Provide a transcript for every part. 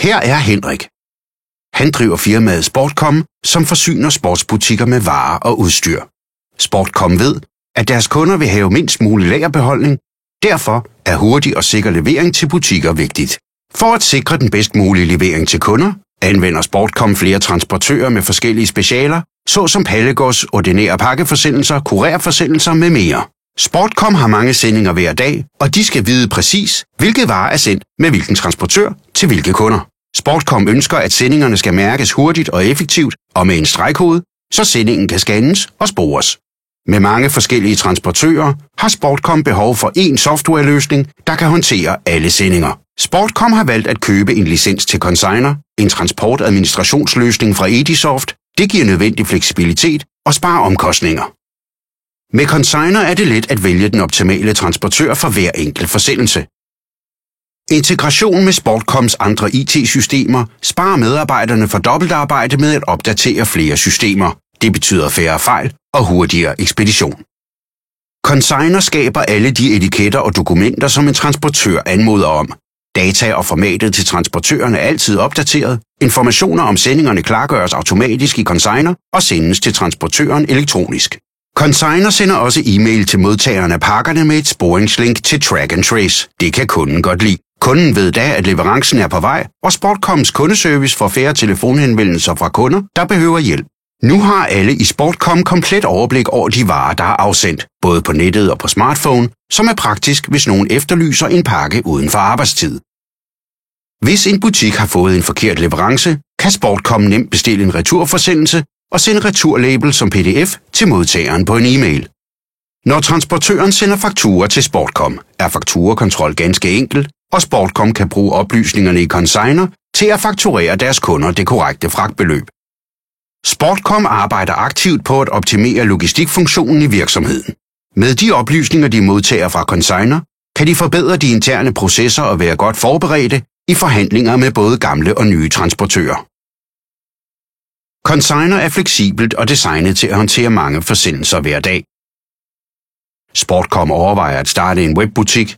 Her er Henrik. Han driver firmaet Sportcom, som forsyner sportsbutikker med varer og udstyr. Sportcom ved, at deres kunder vil have mindst mulig lagerbeholdning. Derfor er hurtig og sikker levering til butikker vigtigt. For at sikre den bedst mulige levering til kunder, anvender Sportcom flere transportører med forskellige specialer, såsom pallegods, ordinære pakkeforsendelser, kurerforsendelser med mere. Sportcom har mange sendinger hver dag, og de skal vide præcis, hvilke varer er sendt med hvilken transportør til hvilke kunder. Sportcom ønsker, at sendingerne skal mærkes hurtigt og effektivt og med en stregkode, så sendingen kan scannes og spores. Med mange forskellige transportører har Sportcom behov for én softwareløsning, der kan håndtere alle sendinger. Sportcom har valgt at købe en licens til Consigner, en transportadministrationsløsning fra Edisoft. Det giver nødvendig fleksibilitet og sparer omkostninger. Med Consigner er det let at vælge den optimale transportør for hver enkelt forsendelse. Integration med Sportcoms andre IT-systemer sparer medarbejderne for dobbeltarbejde med at opdatere flere systemer. Det betyder færre fejl og hurtigere ekspedition. Consigner skaber alle de etiketter og dokumenter, som en transportør anmoder om. Data og formatet til transportøren er altid opdateret. Informationer om sendingerne klargøres automatisk i Consigner og sendes til transportøren elektronisk. Consigner sender også e-mail til modtagerne af pakkerne med et sporingslink til Track and Trace. Det kan kunden godt lide. Kunden ved da, at leverancen er på vej, og Sportcoms kundeservice får færre telefonhenvendelser fra kunder, der behøver hjælp. Nu har alle i Sportcom komplet overblik over de varer, der er afsendt, både på nettet og på smartphone, som er praktisk, hvis nogen efterlyser en pakke uden for arbejdstid. Hvis en butik har fået en forkert leverance, kan Sportcom nemt bestille en returforsendelse og sende returlabel som PDF til modtageren på en e-mail. Når transportøren sender fakturer til Sportcom, er fakturakontrol ganske enkel, og Sportcom kan bruge oplysningerne i Consigner til at fakturere deres kunder det korrekte fragtbeløb. Sportcom arbejder aktivt på at optimere logistikfunktionen i virksomheden. Med de oplysninger, de modtager fra Consigner, kan de forbedre de interne processer og være godt forberedte i forhandlinger med både gamle og nye transportører. Consigner er fleksibelt og designet til at håndtere mange forsendelser hver dag. Sportcom overvejer at starte en webbutik.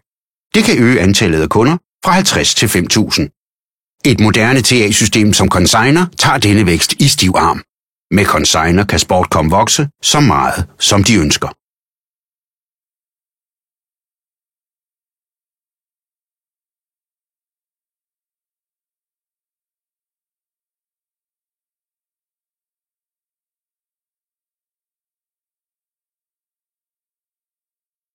Det kan øge antallet af kunder fra 50 til 5.000. Et moderne TA-system som Consigner tager denne vækst i stiv arm. Med Consigner kan Sportcom vokse så meget, som de ønsker.